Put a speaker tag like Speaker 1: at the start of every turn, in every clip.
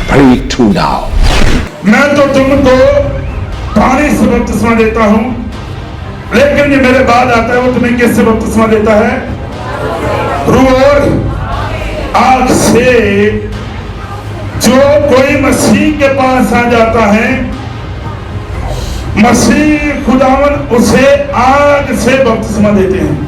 Speaker 1: pray to now.
Speaker 2: मैं तो तुमको पानी से बपतिस्मा देता हूँ, लेकिन ये मेरे बाद आता है, वो तुम्हें किससे बपतिस्मा देता है? रूह और आग से। जो कोई मसीह के पास आ जाता है, मसीह खुदावन उसे आग से बपतिस्मा देते हैं।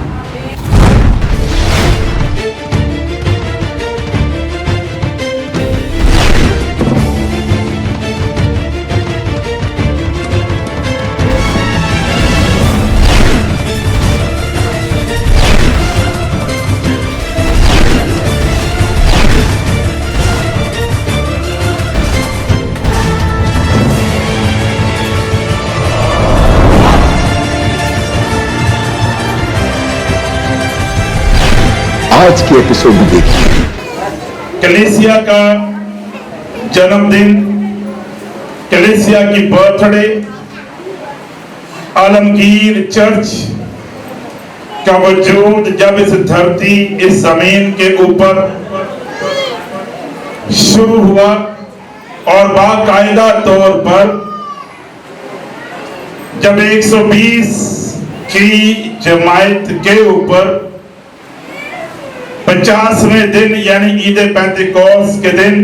Speaker 1: आज के एपिसोड में देखिए
Speaker 2: कलीसिया का जन्मदिन, कलीसिया की बर्थडे, आलमगीर चर्च का वजूद जब इस धरती, इस जमीन के ऊपर शुरू हुआ और बाकायदा तौर पर जब 120 की जमायत के ऊपर 50वें दिन यानी ईद पेंतिकोस्त के दिन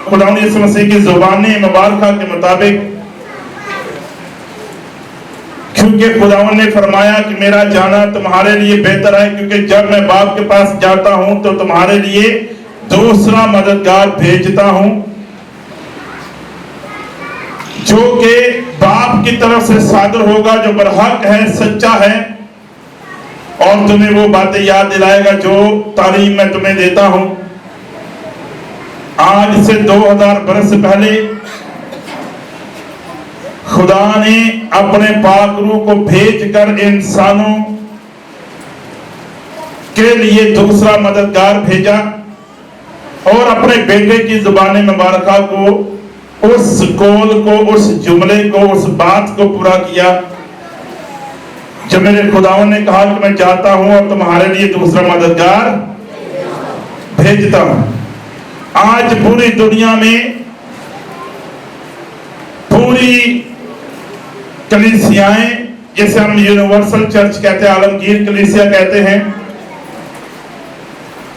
Speaker 2: खुदावंद यीशु मसीह की ज़ुबानी मुबारका के मुताबिक, क्योंकि खुदावंद ने फरमाया कि मेरा जाना तुम्हारे लिए बेहतर है, क्योंकि जब मैं बाप के पास जाता हूं तो तुम्हारे लिए दूसरा मददगार भेजता हूं, जो कि बाप की तरफ से सादर होगा, जो बरहक है, सच्चा है और तुम्हें वो बातें याद दिलाएगा जो तालीम मैं तुम्हें देता हूं। आज से 2000 बरस पहले खुदा ने अपने पाक रूह को भेजकर इंसानों के लिए दूसरा मददगार भेजा और अपने बेटे की ज़ुबान मुबारका को, उस कौल को, उस जुमले को, उस बात को पूरा किया जब मेरे खुदावंद ने कहा कि मैं जाता हूं और तुम्हारे लिए दूसरा मददगार भेजता हूं। आज पूरी दुनिया में पूरी कलीसियाएं, जिसे हम यूनिवर्सल चर्च कहते हैं, आलमगीर कलीसिया कहते हैं,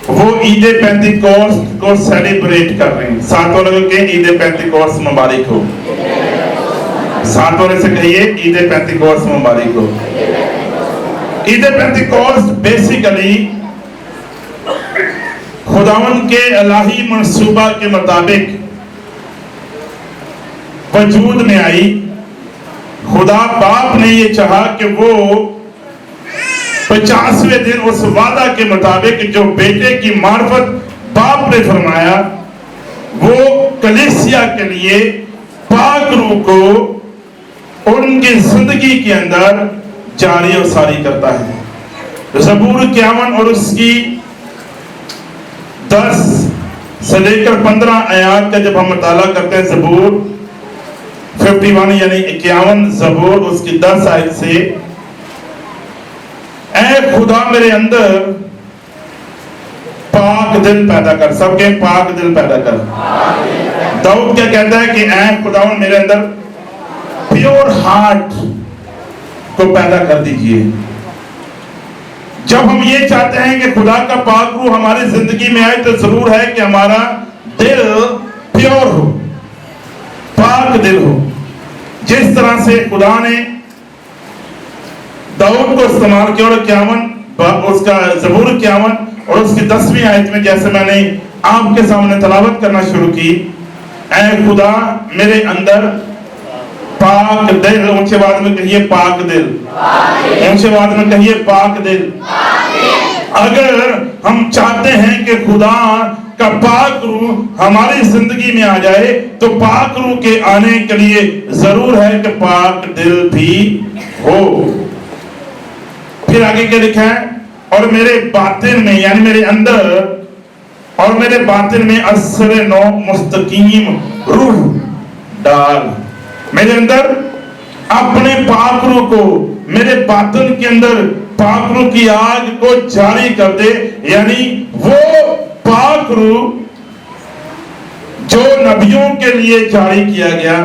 Speaker 2: वो ईद पेंतिकोस्त को सेलिब्रेट कर रहे हैं। साथ वालों के ईद पेंतिकोस्त मुबारक हो। साथ वाले से कहिए ईद पेंतिकोस्त मुबारक हो। ईद पेंतिकोस्त बेसिकली खुदावंद के इलाही मंसूबा के मुताबिक वजूद में आई। खुदा बाप ने ये चाहा कि वो 50वें दिन उस वादा के मुताबिक जो बेटे की मार्फत बाप ने फरमाया, वो कलीसिया के लिए पाक रूह को उनकी जिंदगी के अंदर जारी और सारी करता है। ज़बूर 51 और उसकी 10 से लेकर 15 आयात का जब हम मुताला करते हैं, ज़बूर 51 यानी 51 ज़बूर उसकी 10 आयत से, ऐ खुदा मेरे अंदर पाक दिल पैदा कर। सबके पाक दिल पैदा कर। दाऊद क्या कहता है कि ऐ खुदावन मेरे अंदर प्योर हार्ट को पैदा कर दीजिए। जब हम ये चाहते हैं कि खुदा का पाक रूह हमारी जिंदगी में आए, तो जरूर है कि हमारा दिल प्योर हो, पाक दिल हो। जिस तरह से खुदा ने दाऊद को इस्तेमाल किया और 51 उसका ज़बूर 51 और उसकी 10वीं आयत में जैसे मैंने आपके सामने तलावत करना शुरू की, ऐ खुदा मेरे अंदर पाक दिल, ऊंचे आवाज में कहिए पाक दिल, ऊंचे आवाज में कहिए पाक दिल। अगर हम चाहते हैं कि खुदा का पाक रूह हमारी जिंदगी में आ जाए, तो पाक रूह के आने के लिए जरूर है कि पाक दिल भी हो। फिर आगे क्या लिखा है, और मेरे बातिन में यानी मेरे अंदर और मेरे बातिन में असर नो मुस्तकीम रूह डाल। मेरे अंदर अपने पाक रूह को, मेरे बातिन के अंदर पाक रूह की आग को जारी कर दे, यानी वो पाक रूह जो नबियों के लिए जारी किया गया,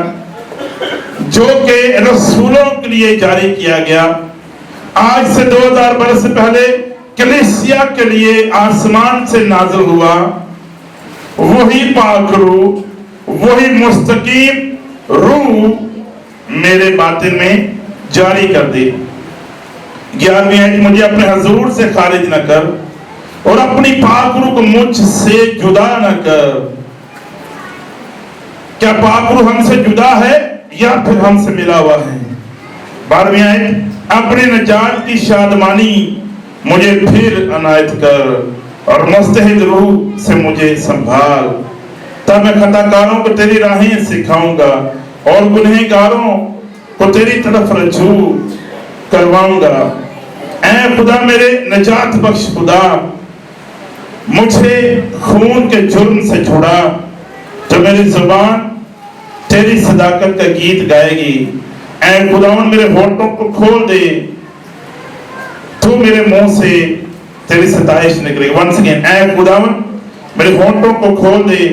Speaker 2: जो कि रसूलों के लिए जारी किया गया, आज से 2000 बरस पहले कलीसिया के लिए आसमान से नाज़िल हुआ, वही पाक रूह, वही मुस्तकीम रूह मेरे बातिन में जारी कर दी। 11वीं आयत, मुझे अपने हजूर से खारिज न कर और अपनी पाक रूह को मुझसे जुदा न कर। क्या पाक रूह हमसे जुदा है या फिर हमसे मिला हुआ है? 12वीं आयत, अपने नजात की शादमानी मुझे फिर अनायत कर और मुस्तहिद रूह से मुझे संभाल, तब मैं खताकारों को तेरी राहें सिखाऊंगा और गुनहगारों को तेरी तरफ रजू करवाऊंगा। ऐ खुदा मेरे नजात बख्श खुदा, मुझे खून के जुर्म से छुड़ा, तो मेरी जुबान तेरी सदाकत का गीत गाएगी। ऐ खुदावन मेरे होठों को खोल दे, तू मेरे मुंह से तेरी सताइश निकलेगी। वंस अगेन, ऐ खुदावन मेरे होठों को खोल दे,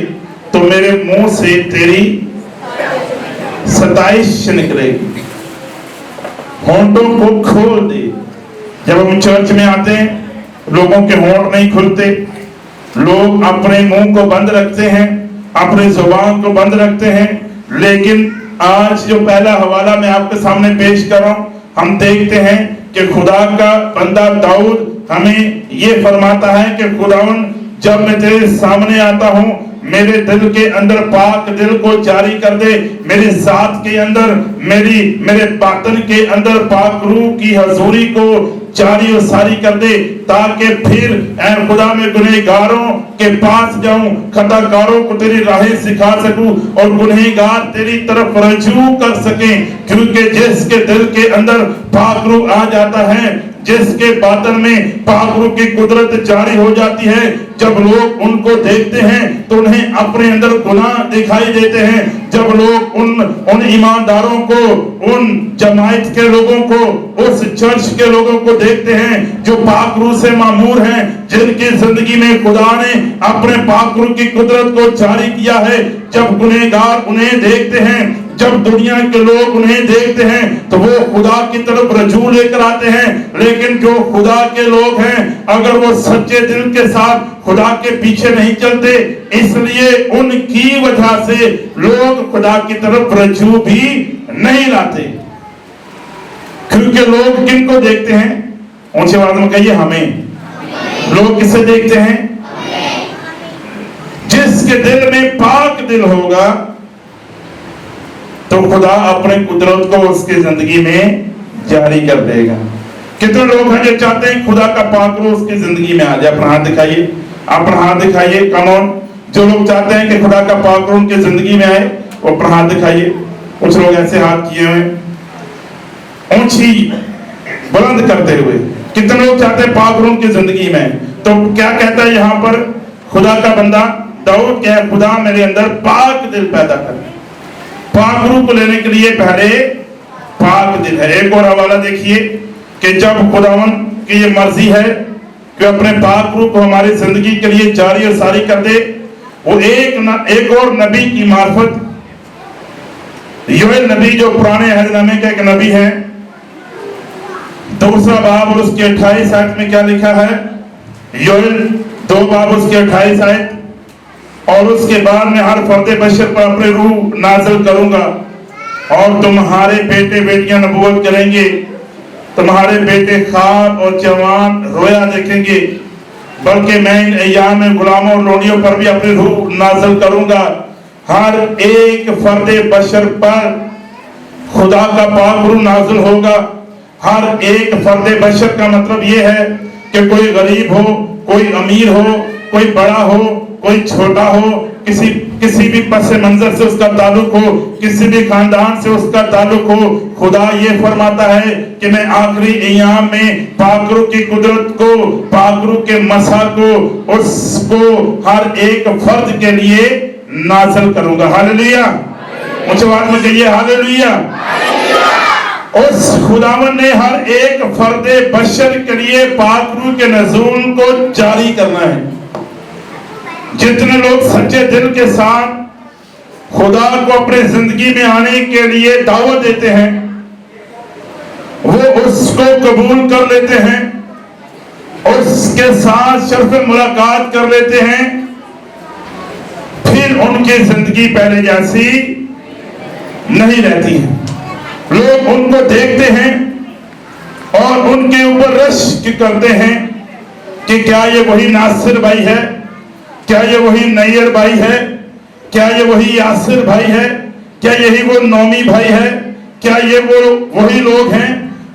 Speaker 2: तो मेरे मुंह से तेरी सताइश निकलेगी। होठों को खोल दे। जब हम चर्च में आते हैं, लोगों के होंठ नहीं खुलते, लोग अपने मुंह को बंद रखते हैं, अपनी जुबान को बंद रखते हैं। लेकिन आज जो पहला हवाला मैं आपके सामने पेश कर रहा हूं, हम देखते हैं कि खुदा का बंदा दाऊद हमें ये फरमाता है कि खुदावन जब मैं तेरे सामने आता हूं, मेरे दिल के अंदर पाक दिल को जारी कर दे, मेरी जात के अंदर, मेरे बातन के अंदर पाक रूह की हजूरी को जारी और सारी कर दे, ताकि फिर ऐ खुदा मैं गुनहगारों के पास जाऊं, खताकारों को तेरी राहें सिखा सकूं और गुनहगार तेरी तरफ रजू कर सकें। क्योंकि जिसके दिल के अंदर पाक रूह आ जाता है, जिसके बातन में पाक रूह की कुदरत जारी हो जाती है, जब लोग उनको देखते हैं तो उन्हें अपने अंदर गुनाह दिखाई देते हैं। जब लोग उन ईमानदारों को, उन जमायत के लोगों को, उस चर्च के लोगों को देखते हैं जो पाक रूह से मामूर हैं, जिनकी जिंदगी में खुदा ने अपने पाक रूह की कुदरत को जारी किया है, जब गुनहगार उन्हें देखते हैं, जब दुनिया के लोग उन्हें देखते हैं, तो वो खुदा की तरफ रजू लेकर आते हैं। लेकिन जो खुदा के लोग हैं, अगर वो सच्चे दिल के साथ खुदा के पीछे नहीं चलते, इसलिए उनकी वजह से लोग खुदा की तरफ रजू भी नहीं लाते। क्योंकि लोग किनको देखते हैं? ऊंचे आवाज में कहिए, हमें। लोग किसे देखते हैं? जिसके दिल में पाक दिल होगा, तो खुदा अपने कुदरत को उसकी जिंदगी में जारी कर देगा। कितने लोग हैं जो चाहते हैं खुदा का पाक रूह उसकी जिंदगी में आ जाए? अपना हाथ दिखाइए, अपना हाथ दिखाइए। कम ऑन, जो लोग चाहते हैं कि खुदा का पाक रूह उनकी जिंदगी में आए, वो अपना हाथ दिखाइए। कुछ लोग ऐसे हाथ किए हुए, ऊंची बुलंद करते हुए। कितने लोग चाहते हैं पाक रूह की जिंदगी में? तो क्या कहता है यहाँ पर खुदा का बंदा दाऊद? क्या है? खुदा मेरे अंदर पाक दिल पैदा कर। पाक रूह को लेने के लिए पहले पाक दिल है। एक और हवाला देखिए कि जब खुदावन की ये मर्जी है कि अपने पाक रूह को हमारी जिंदगी के लिए जारी और सारी कर दे, वो एक और नबी की मार्फत, योएल नबी जो पुराने अहदनामे का एक नबी है, दूसरा बाब और उसके 28 आयत में क्या लिखा है? योएल 2 बाब उसके 28 आयत, और उसके बाद में हर फर्द बशर पर अपने रूह नाज़िल करूंगा और तुम्हारे बेटे बेटियां नबूवत करेंगे, तुम्हारे बेटे ख्वाब और जवान रोया देखेंगे, बल्कि मैं इन अय्याम में गुलामों और लोनियों पर भी अपनी रूह नाज़िल करूंगा। हर एक फर्द बशर पर खुदा का पाक रूह नाज़िल होगा। हर एक फर्द बशर का मतलब यह है कि कोई गरीब हो, कोई अमीर हो, कोई बड़ा हो, कोई छोटा हो, किसी भी पस मंजर से उसका ताल्लुक हो, किसी भी खानदान से उसका ताल्लुक हो, खुदा ये फरमाता है कि मैं आखिरी अय्याम में पाक रूह की कुदरत को, पाक रूह के मसा को, उसको हर एक फर्द के लिए नाज़िल करूंगा। हालेलुया। मुझे बात में कहिए हालेलुया। उस खुदावन ने हर एक फर्द बशर के लिए पाक रूह के नज़ूल को जारी करना है। जितने लोग सच्चे दिल के साथ खुदा को अपने जिंदगी में आने के लिए दावत देते हैं, वो उसको कबूल कर लेते हैं, उसके साथ शर्फ मुलाकात कर लेते हैं, फिर उनकी जिंदगी पहले जैसी नहीं रहती है। लोग उनको देखते हैं और उनके ऊपर रश्क करते हैं कि क्या ये वही नासिर भाई है, क्या ये वही नैयर भाई है, क्या ये वही यासिर भाई है, क्या यही वो नौमी भाई है, क्या ये वो वही लोग हैं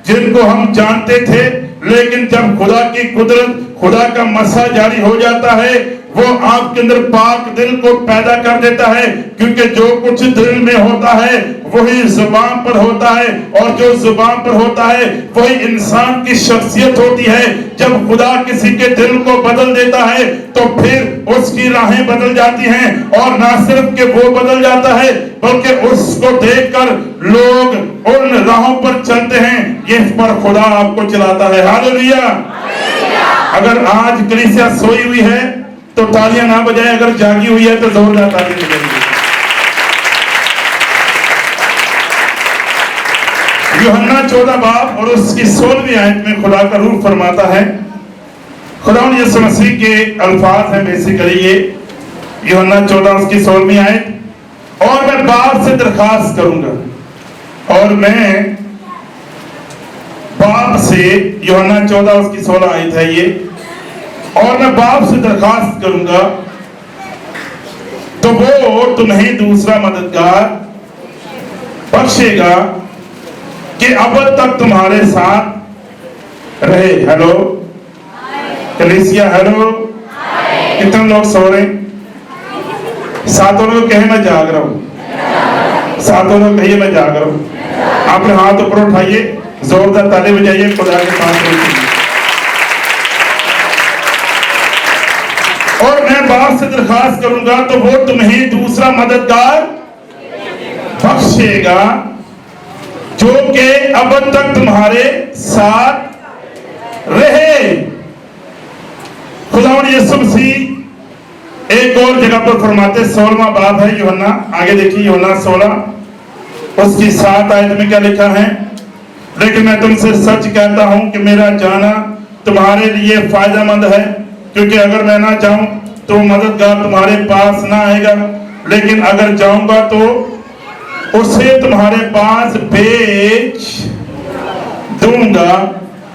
Speaker 2: जिनको हम जानते थे। लेकिन जब खुदा की कुदरत, खुदा का मसा जारी हो जाता है, वो आपके अंदर पाक दिल को पैदा कर देता है, क्योंकि जो कुछ दिल में होता है वही जुबान पर होता है, और जो जुबान पर होता है वही इंसान की शख्सियत होती है। जब खुदा किसी के दिल को बदल देता है तो फिर उसकी राहें बदल जाती हैं, और ना सिर्फ कि वो बदल जाता है बल्कि उसको देखकर लोग उन राहों पर चलते हैं जिस पर खुदा आपको चलाता है। हालेलुया। अगर आज कलीसिया सोई हुई है तो तालियां ना बजाए, अगर जागी हुई है तो जोरदार तालियां बजाएंगे। यूहन्ना 14 बाब और उसकी 16वीं आयत में खुदा का रूह फरमाता है, खुदा यीशु मसीह के अल्फाज हैं बेसिकली ये, यूहन्ना 14 उसकी 16वीं आयत, और मैं बाप से दरखास्त करूंगा, और मैं बाप से, यूहन्ना 14 उसकी 16 आयत है ये, और मैं बाप से दरखास्त करूंगा तो वो तुम्हें दूसरा मददगार बख्शेगा कि अब तक तुम्हारे साथ रहे। हेलो कलीसिया, हेलो, कितने लोग सो रहे? सातों लोग कहे मैं जाग रहा हूं, सातों लोग कहिए मैं जाग रहा हूं। आपने हाथ ऊपर उठाइए, जोरदार ताली बजाइए खुदा के पास। और मैं बाप से दरखास्त करूंगा तो वो तुम्हें दूसरा मददगार बख्शेगा जो कि अब तक तुम्हारे साथ रहे। खुदावंद यीशु मसीह एक और जगह पर फरमाते, 16वां बाब है यूहन्ना, आगे देखिए यूहन्ना 16 उसकी 7 आयत में क्या लिखा है, लेकिन मैं तुमसे सच कहता हूं कि मेरा जाना तुम्हारे लिए फायदेमंद है, क्योंकि अगर मैं ना जाऊं तो मददगार तुम्हारे पास ना आएगा, लेकिन अगर जाऊंगा तो उसे तुम्हारे पास भेज दूंगा।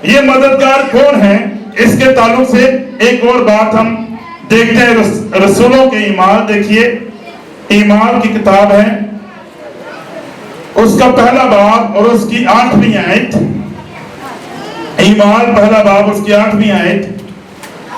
Speaker 2: ये मददगार कौन है, इसके ताल्लुक से एक और बात हम देखते हैं। रसूलों के ईमाल देखिए, ईमाल की किताब है, उसका पहला बाब और उसकी 8वीं आयत, ईमाल पहला बाब उसकी 8वीं आयत।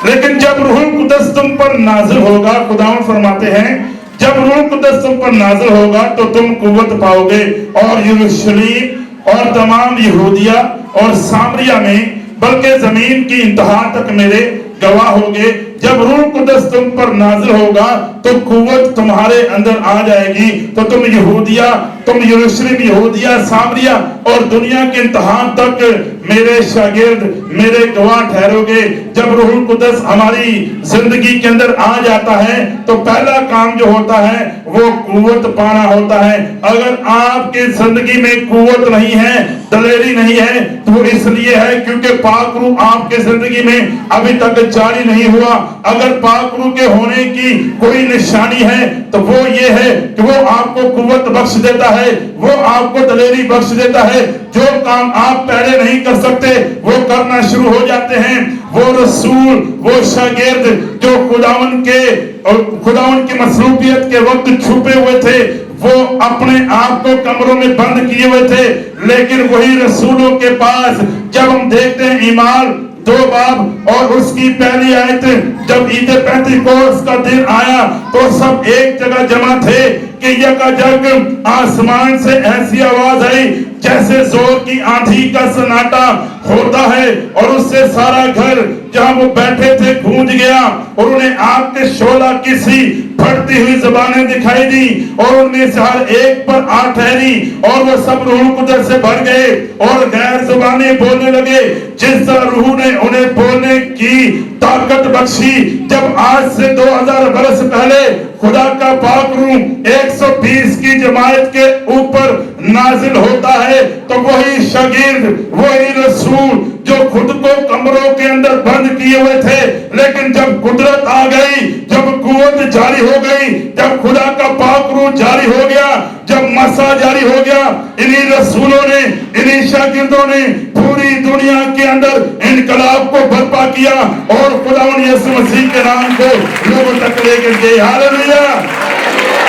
Speaker 2: लेकिन जब रूहुल कुद्दस तुम पर नाज़िल होगा, खुदावंद फरमाते हैं, जब रूहुल कुद्दस तुम पर नाज़िल होगा तो तुम कुव्वत पाओगे, और यरूशलेम और तमाम यहूदिया और सामरिया में बल्कि जमीन की इंतहा तक मेरे गवाह होगे। जब रूह कुद्दस तुम पर नाज़िल होगा तो कुव्वत तुम्हारे अंदर आ जाएगी, तो तुम यहूदिया, तुम यरूशलेम, यहूदिया, सामरिया और दुनिया के इंतहा तक मेरे शागिर्द, मेरे गवाह ठहरोगे। जब रूह कुद्दस हमारी जिंदगी के अंदर आ जाता है तो पहला काम जो होता है वो कुव्वत पाना होता है। अगर आपकी जिंदगी में कुव्वत नहीं है, दलेरी नहीं है, तो वो इसलिए है क्योंकि पाक रूह आपके जिंदगी में अभी तक जारी नहीं हुआ। अगर पाक रूह के होने की कोई निशानी है तो वो ये है कि वो आपको कुव्वत बख्श देता है, वो आपको दलेरी बख्श देता है। जो काम आप पहले नहीं कर सकते वो करना शुरू हो जाते हैं। वो रसूल, वो शागिर्द जो खुदावन की मसरूफियत के वक्त छुपे हुए थे, वो अपने आप को कमरों में बंद किए हुए थे, लेकिन वही रसूलों के पास जब हम देखते हैं ईमाल 2 बाब और उसकी पहली आयत, जब ईद पेंतिकोस्त का दिन आया तो सब एक जगह जमा थे कि यकाजक आसमान से ऐसी आवाज आई, جیسے زور کی آندھی کا سناٹا ہوتا ہے اور اس سے سارا گھر جہاں وہ بیٹھے تھے گونج گیا اور انہیں آگ کے شعلہ کی سی پھٹتی ہوئی زبانیں دکھائی دی اور ان میں سے ہر ایک پر آ ٹھہری اور وہ سب روح القدس سے بھر گئے اور غیر زبانیں بولنے لگے جس طرح روح نے انہیں بولنے کی طاقت بخشی. جب آج سے 2000 برس پہلے خدا کا پاک روح 120 کی جماعت کے اوپر نازل ہوتا ہے تو وہی شاگرد وہی رسول جو خود کو کمروں کے اندر بند کیے ہوئے تھے لیکن جب قدرت آ گئی جب قوت جاری ہو گئی جب خدا کا پاک روح جاری ہو گیا جب مسا جاری ہو گیا انہی رسولوں نے انہی شاگردوں نے پوری دنیا کے اندر انقلاب کو برپا کیا اور خداوند یسوع مسیح کے نام کو لوگوں تک لے کر گئے. Hallelujah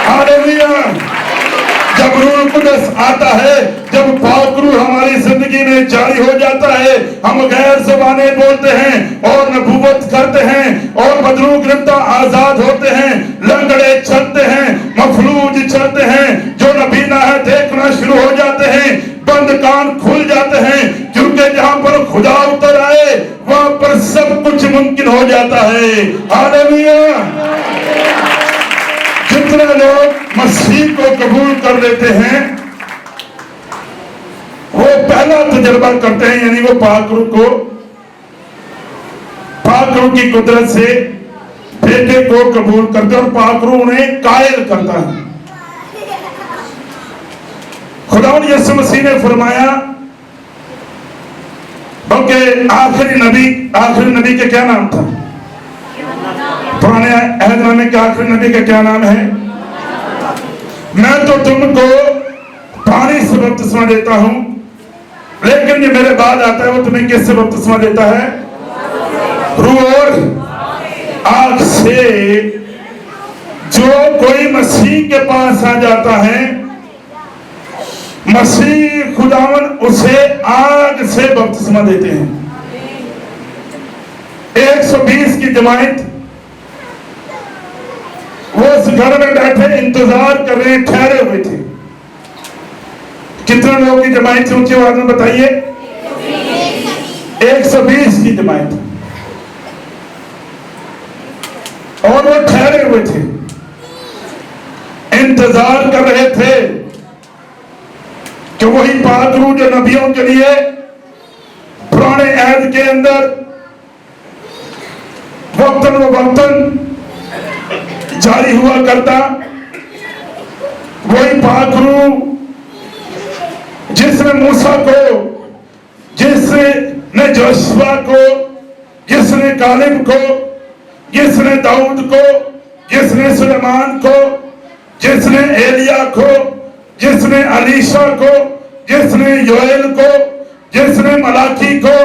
Speaker 2: hallelujah. جب روح القدس آتا ہے جب پاک روح ہماری زندگی میں جاری ہو جاتا ہے ہم غیر زبانیں بولتے ہیں اور نبوت کرتے ہیں اور بدرو گرفتہ آزاد ہوتے ہیں لنگڑے چلتے ہیں مفلوج چلتے ہیں جو نبینا ہے دیکھنا شروع ہو جاتے ہیں بند کان کھل جاتے ہیں کیونکہ جہاں پر خدا اتر آئے وہاں پر سب کچھ ممکن ہو جاتا ہے. ہاللویا. جتنے لوگ مسیح کو قبول کر لیتے ہیں وہ پہلا تجربہ کرتے ہیں یعنی وہ پاک روح کی قدرت سے بیٹے کو قبول کرتے ہیں اور پاک روح انہیں قائل کرتا ہے. خداوند یسوع مسیح نے فرمایا بلکہ آخری نبی کے کیا نام تھا؟ پرانے عہد نامے کے آخری نبی کا کیا نام ہے؟ میں تو تم کو پانی سے بپتسمہ دیتا ہوں لیکن یہ میرے بعد آتا ہے وہ تمہیں کس سے بپتسمہ دیتا ہے؟ روح اور آگ سے. جو کوئی مسیح کے پاس آ جاتا ہے مسیح خداوند اسے آگ سے بپتسمہ دیتے ہیں. 120 کی جماعت وہ اس گھر میں بیٹھے انتظار کر رہے ٹھہرے ہوئے تھے. کتنے لوگوں کی جماعت سے اونچی آواز میں بتائیے؟ 120 کی جماعت اور وہ ٹھہرے ہوئے تھے انتظار کر رہے تھے کہ وہی پاک روح جو نبیوں کے لیے پرانے عہد کے اندر وقتاً و وقتاً جاری ہوا کرتا وہی پاک روح جس نے موسیٰ کو جس نے جوشوا کو جس نے کالب کو جس نے داؤد کو جس نے سلیمان کو جس نے ایلیا کو جس نے علیشا کو جس نے یوئیل کو جس نے ملاکی کو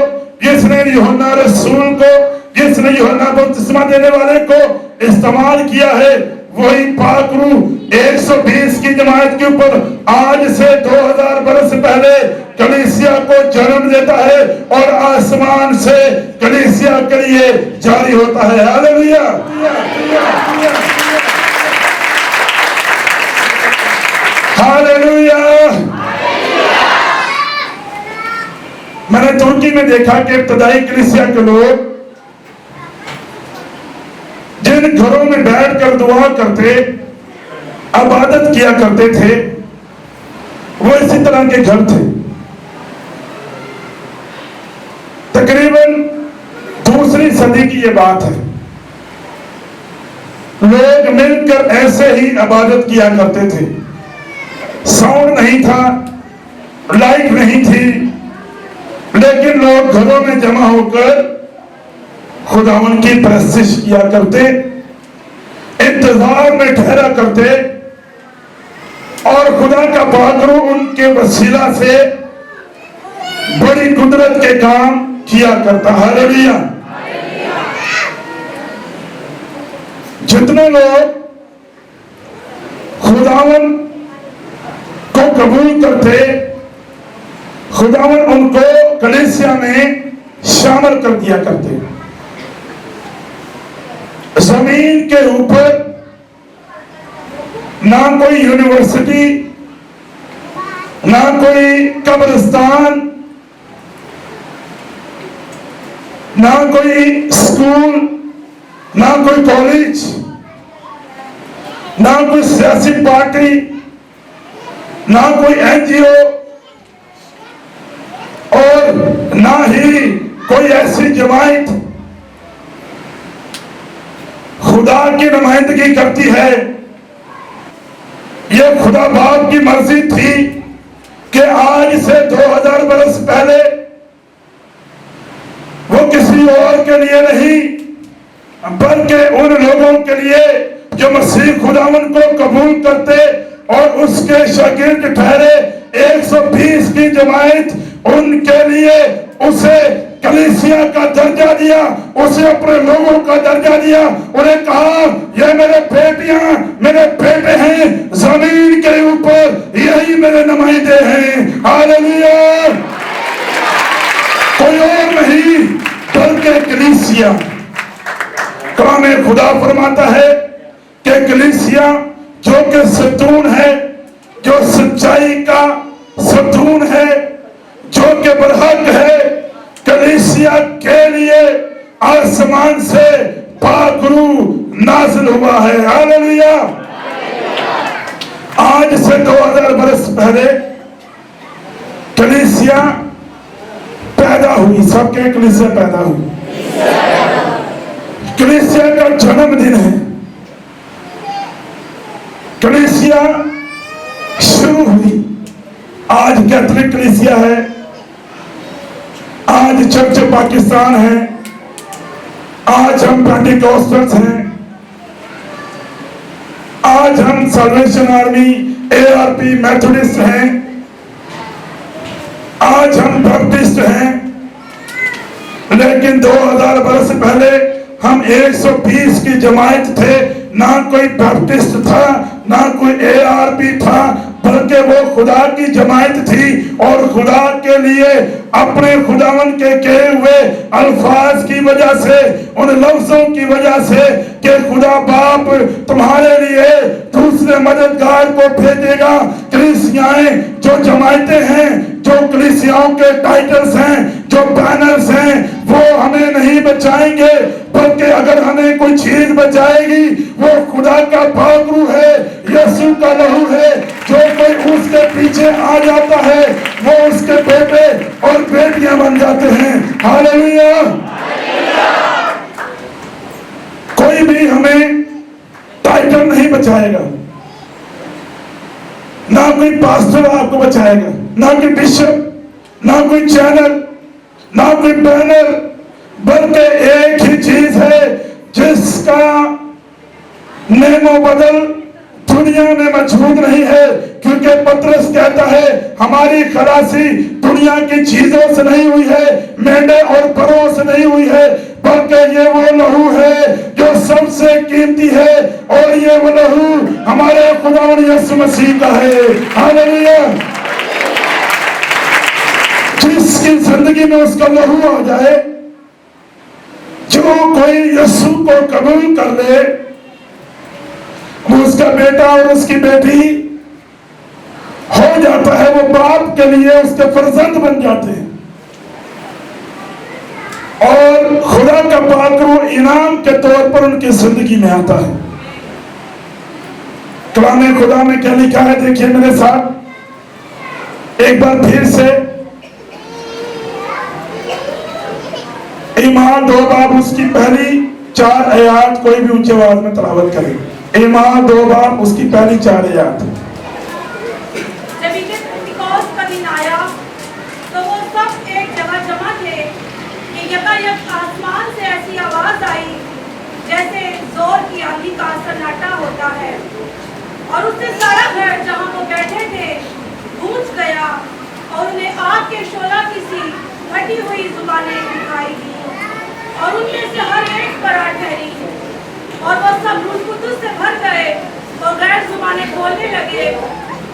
Speaker 2: جس نے یوحنا رسول کو جس نے یوحنا بپتسمہ دینے والے کو استعمال کیا ہے وہی پاک روح 120 کی جماعت کے اوپر آج سے 2000 برس پہلے کلیسیا کو جنم دیتا ہے اور آسمان سے کلیسیا کے لیے جاری ہوتا ہے. ہاللویا. ہاللویا. میں نے ترکی میں دیکھا کہ ابتدائی کلیسیا کے لوگ جن گھروں میں بیٹھ کر دعا کرتے عبادت کیا کرتے تھے وہ اسی طرح کے گھر تھے. تقریباً 2 صدی کی یہ بات ہے. لوگ مل کر ایسے ہی عبادت کیا کرتے تھے. ساؤنڈ نہیں تھا, لائٹ نہیں تھی, لیکن لوگ گھروں میں جمع ہو کر خداوند کی پرستش کیا کرتے, انتظار میں ٹھہرا کرتے اور خدا کا پاک روح ان کے وسیلہ سے بڑی قدرت کے کام کیا کرتا. ہاللویا. جتنے لوگ خداوند کو قبول کرتے خداوند ان کو کلیسیا میں شامل کر دیا کرتے. زمین کے اوپر نہ کوئی یونیورسٹی
Speaker 3: نہ کوئی قبرستان، نہ کوئی اسکول، نہ کوئی کالج، نہ کوئی سیاسی پارٹی، نہ کوئی این جی او، اور نہ ہی کوئی ایسی جماعت خدا کی نمائندگی کرتی ہے۔ یہ خدا باپ کی مرضی تھی کہ آج سے 2000 برس پہلے وہ کسی اور کے لیے نہیں بلکہ ان لوگوں کے لیے جو مسیح خداوند کو قبول کرتے اور اس کے شاگرد ٹھہرے 120 کی جماعت، ان کے لیے اسے کلیسیا کا درجہ دیا، اسے اپنے لوگوں کا درجہ دیا۔ انہیں کہا یہ میرے بیٹیاں میرے بیٹے ہیں، زمین کے اوپر یہی میرے نمائندے ہیں۔ ہاللیلویا! کوئی اور نہیں بلکہ کلیسیا۔ کلام خدا فرماتا ہے کہ کلیسیا جو کہ ستون ہے، جو سچائی کا ستون ہے، جو کہ برحق ہے، کلیسیا کے لیے آسمان سے پاک روح نازل ہوا ہے۔ ہاللیلویا! آج سے 2000 برس پہلے کلیسیا پیدا ہوئی۔ سب کے کلیسیا پیدا ہوئی۔ کلیسیا کا جنم دن ہے۔ کلیسیا شروع ہوئی۔ آج کیتھولک کلیسیا ہے، آج چرچ پاکستان ہے، آج ہم پینٹیکوسٹلز ہیں، آج ہم سیلویشن آرمی ARP میتھوڈسٹ ہیں، آج ہم بیپٹسٹ ہیں، لیکن 2000 برس پہلے ہم 120 کی جماعت تھے۔ نہ کوئی بیپٹسٹ تھا، نہ کوئی ARP تھا، بلکہ وہ خدا کی جماعت تھی، اور خدا کے لیے اپنے خداوند کے کہے ہوئے الفاظ کی وجہ سے، ان لفظوں کی وجہ سے کہ خدا باپ تمہارے لیے دوسرے مددگار کو بھیجے گا۔ کلیسیائیں جو جماعتیں ہیں، جو کلیسیاؤں کے ٹائٹلز ہیں، جو بینرز ہیں، وہ ہمیں نہیں بچائیں گے، بلکہ اگر ہمیں کوئی چیز بچائے گی وہ خدا کا پاک روح ہے، یسوع کا لہو ہے۔ جو کوئی اس کے پیچھے آ جاتا ہے وہ اس کے بیٹے اور بیٹیاں بن جاتے ہیں۔ ہاللیلویا! کوئی بھی ہمیں ٹائٹل نہیں بچائے گا، نہ کوئی پاسٹر آپ کو بچائے گا، نہ کوئی بشپ، نہ کوئی چینل، نہ کوئی بینر، بلکہ ایک ہی چیز ہے جس کا نیم و بدل دنیا میں موجود نہیں ہے، کیونکہ پطرس کہتا ہے ہماری خلاصی دنیا کی چیزوں سے نہیں ہوئی ہے، مینڈے اور پروں سے نہیں ہوئی ہے، بلکہ یہ وہ لہو ہے جو سب سے قیمتی ہے، اور یہ وہ لہو ہمارے خداوند یسوع مسیح کا ہے۔ ہاللیلویا! جس کی زندگی میں اس کا لہو آ جائے، جو کوئی یسوع کو قبول کر لے، وہ اس کا بیٹا اور اس کی بیٹی ہو جاتا ہے، وہ باپ کے لیے اس کے فرزند بن جاتے ہیں، اور خدا کا پاک روح انعام کے طور پر ان کی زندگی میں آتا ہے۔ کلام خدا میں کیا لکھا ہے؟ دیکھیے میرے ساتھ ایک بار پھر سے، ایمان 2 باب اس کی پہلی 4 آیات، کوئی بھی اونچی آواز میں تلاوت کرے۔ ایمان 2 باب اس کی پہلی 4 آیات۔
Speaker 4: جب عید پینتیکوست کا دن آیا تو وہ سب ایک جگہ جمع تھے کہ یکایک آسمان سے ایسی آواز آئی جیسے زور کی آندھی کا سناٹا ہوتا ہے، اور اس سے سارا گھر جہاں وہ بیٹھے تھے گونج گیا، اور انہیں آگ کے شعلہ کی سی پھٹی ہوئی زبانیں دکھائی دی، اور ان میں سے ہر ایک پر آ ٹھہری، اور وہ سب روح القدس سے بھر گئے اور غیر زبانیں بولنے لگے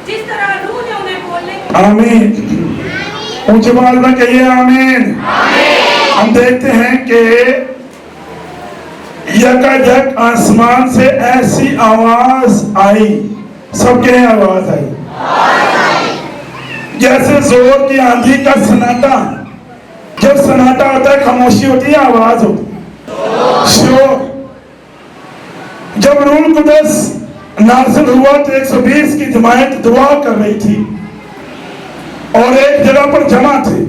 Speaker 4: جس طرح روح نے انہیں بولنے کی۔
Speaker 3: آمین! اونچی آواز میں کہیے آمین! ہم دیکھتے ہیں کہ یکایک آسمان سے ایسی آواز آئی۔ سب کے آواز آئی۔ जैसे जोर की आंधी का सन्नाटा, जब सन्नाटा होता है खामोशी होती है, आवाज होती है, शोर। जब रूह कुदस नाज़िल हुआ तो 120 की जमात दुआ कर रही थी और एक जगह पर जमा थे।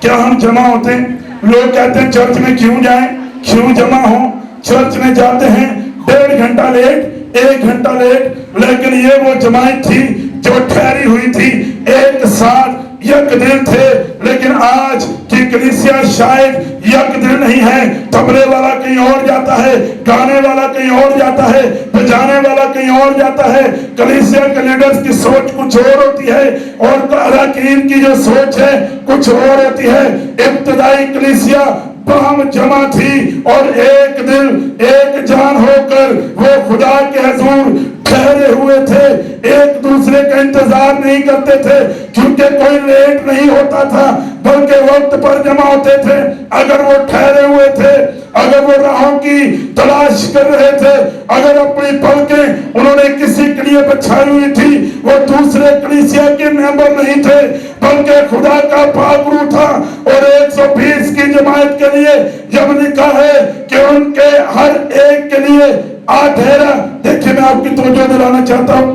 Speaker 3: क्या हम जमा होते हैं? लोग कहते हैं चर्च में क्यों जाएं, क्यों जमा हो? चर्च में जाते हैं 1.5 घंटा लेट, 1 घंटा लेट, लेकिन ये वो जमात थी जो ठहरी हुई थी, एक साथ यक दिल थे। लेकिन आज की कलीसिया शायद यक दिल नहीं है। तबले वाला कहीं और जाता है, गाने वाला कहीं और जाता है, बजाने वाला कहीं और जाता है। कलीसिया के लीडर्स की सोच कुछ और होती है और अरकान की जो सोच है कुछ और होती है। इब्तदाई कलीसिया बाहम जमा थी और एक दिल एक जान होकर वो खुदा के हुजूर ठहरे हुए थे, एक दूसरे का इंतजार नहीं करते थे, क्योंकि कोई लेट नहीं होता था बल्कि वक्त पर जमा होते थे। अगर वो ठहरे हुए थे, अगर वो राहों की तलाश कर रहे थे, अगर अपनी पलकें उन्होंने किसी के लिए बिछाई हुई थी, वो दूसरे कलीसिया के मेंबर नहीं थे बल्कि खुदा का पागरू था। और 120 की जमात के लिए जब लिखा है कि उनके हर एक के लिए आ ठहरा, देखिए मैं आपकी तवज्जो दिलाना चाहता हूं,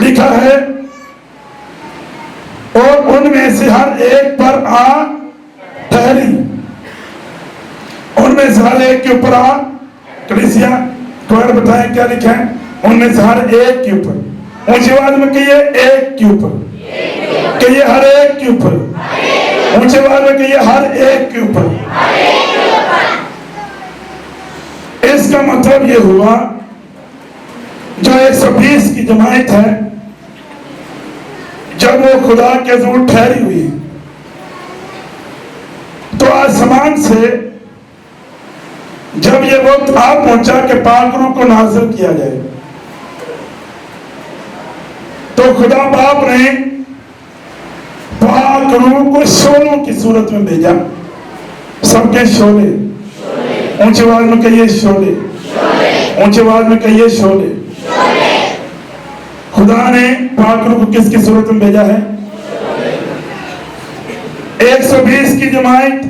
Speaker 3: लिखा है और उनमें से हर एक पर आ ठहरी, उनमें से हर एक के ऊपर आ। कलीसिया कोई बताएं क्या लिखा है? उनमें से हर एक के ऊपर, ऊंची आवाज में कहिए एक के ऊपर, कहिए हर एक के ऊपर, ऊंची आवाज में कहिए हर एक के ऊपर। इसका मतलब ये हुआ जो 120 की जमात है, जब वो खुदा के हुजूर ठहरी हुई तो आसमान से जब ये वक्त आ पहुंचा कि पाक रूह को नाज़िल किया जाए, तो खुदा बाप ने पाक रूह को शोलों की सूरत में भेजा। सबके शोले, ऊंची आवाज में कहिए शोले, ऊंची आवाज में कहिए शोले। खुदा ने पाक रूह को किसकी सूरत में भेजा है? 120 की जमात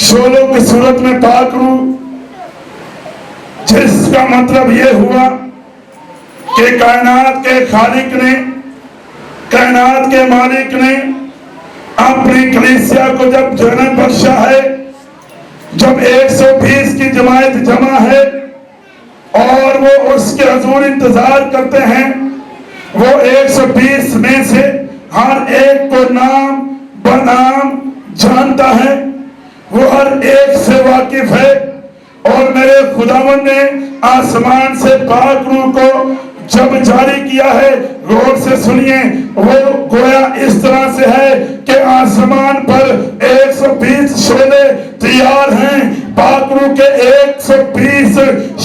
Speaker 3: शोलों की सूरत में पाक रूह, जिसका मतलब यह हुआ कि कायनात के खालिक ने, कायनात के मालिक ने अपनी कलीसिया को जब जन्म बख्शा है, जब 120 की जमात जमा है और वो उसके हुजूर इंतजार करते हैं, वो 120 में से हर एक को नाम बनाम जानता है, वो हर एक से वाकिफ है। और मेरे खुदावन ने आसमान से पाक रूह को जब जारी किया है, गौर से सुनिए, वो गोया इस तरह से है कि आसमान पर 120 शोले तैयार हैं। पाक रूह के 120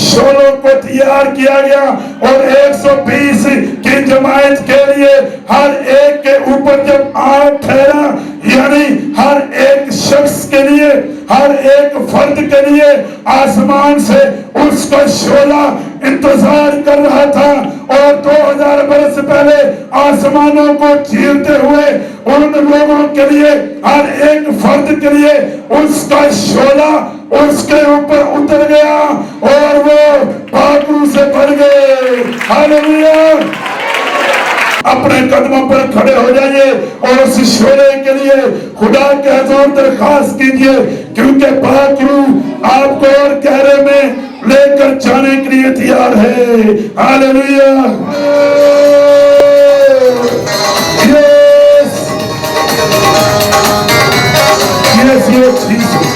Speaker 3: शोलों को तैयार किया गया और 120 की जमात के लिए हर एक के ऊपर जब आग ठहरा, यानी हर एक शख्स के लिए, हर एक फर्द के लिए आसमान से उसका शोला इंतजार कर रहा था। और 2000 बरस पहले आसमानों को चीरते हुए उन लोगों के लिए, हर एक फर्द के लिए उसका शोला उसके ऊपर उतर गया और वो पाक रूह से भर गए। हालेलुया। अपने कदमों पर खड़े हो जाइए और उस शोले के लिए खुदा के हुजूर दरखास्त कीजिए, क्योंकि पाक रूह आपको और गहरे में लेकर जाने के लिए तैयार है। Hallelujah. Yes yes yes Jesus.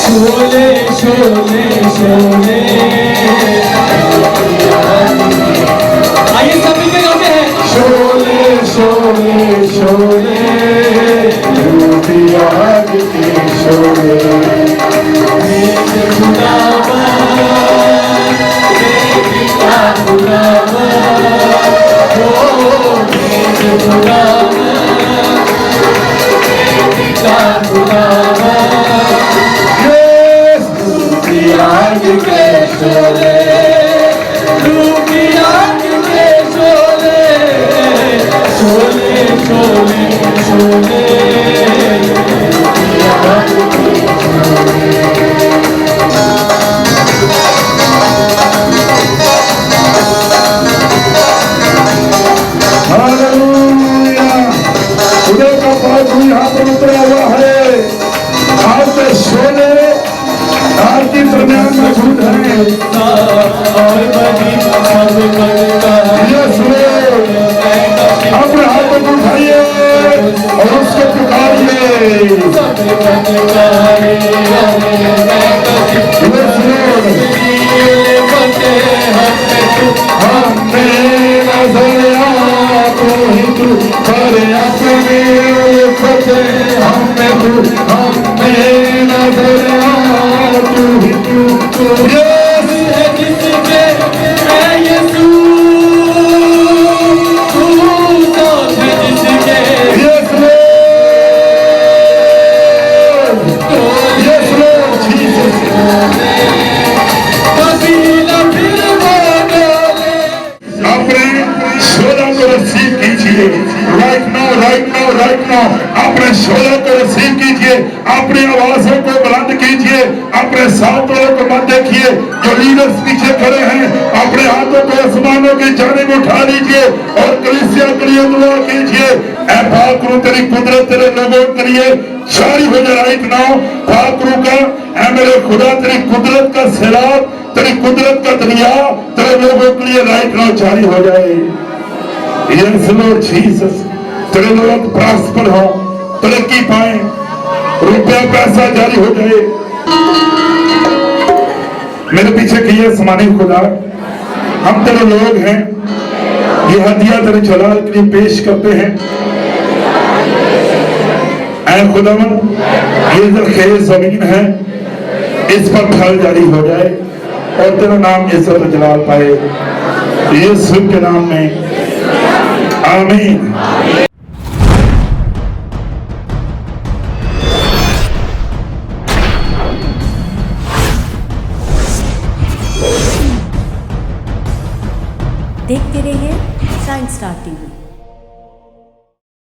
Speaker 5: Sholay Sholay Sholay, आइए सब मिलकर गाते हैं।
Speaker 3: शोले शोले शोले आग के शोले,
Speaker 5: का खुदावा
Speaker 3: Yes,
Speaker 5: आग के शोले रूपी आग के शोले शोले शोले शोले
Speaker 3: हालेलुया। खुदा का बात यहाँ पर उतरा हुआ है। आपके शोले आपकी दरमियान मौजूद है।
Speaker 5: और बड़ी सब बनता
Speaker 3: यस लॉर्ड। अपने हाथों को उठाइए और उसको पुकारिए।
Speaker 5: सब बनता है
Speaker 3: यस लॉर्ड। हमने नजरिया तो ही तू पर अपने फतेह हमने नजरिया तू ही तू यस
Speaker 5: जिसके मैं यीशु तू तो है जिसके
Speaker 3: यस लॉर्ड जीसस
Speaker 5: कभी न फिर बोले
Speaker 3: अपने शोधा को रिसीव कीजिए राइट नाउ अपने शोधा को रिसीव कीजिए अपनी आवाजों को बुलंद कीजिए अपने साथ वालों को मत देखिए जो लीडर्स पीछे खड़े हैं अपने हाथों को आसमानों की जानिब उठा लीजिए और कलीसिया के लिए दुआ कीजिए ऐ पाकरू तेरी कुदरत तेरे लोगों के लिए जारी हो जाए राइट नाउ पाकरू का ऐ मेरे खुदा तेरी कुदरत का सैलाब तेरी कुदरत का दरिया तेरे लोगों के लिए राइट नाउ जारी हो जाए यस लॉर्ड जीसस तेरे लोग प्रॉस्पर हो तरक्की पाए रुपया पैसा जारी हो जाए मेरे पीछे किए समानी खुदा हम तेरे लोग हैं ये हदिया तेरे जलाल के लिए पेश करते हैं ऐ खुदावन ये जरखेज जमीन है इस पर फल जारी हो जाए और तेरा नाम इज्जत जलाल पाए यीशु के नाम में आमीन
Speaker 6: देखते रहिए साइंस स्टार टीवी।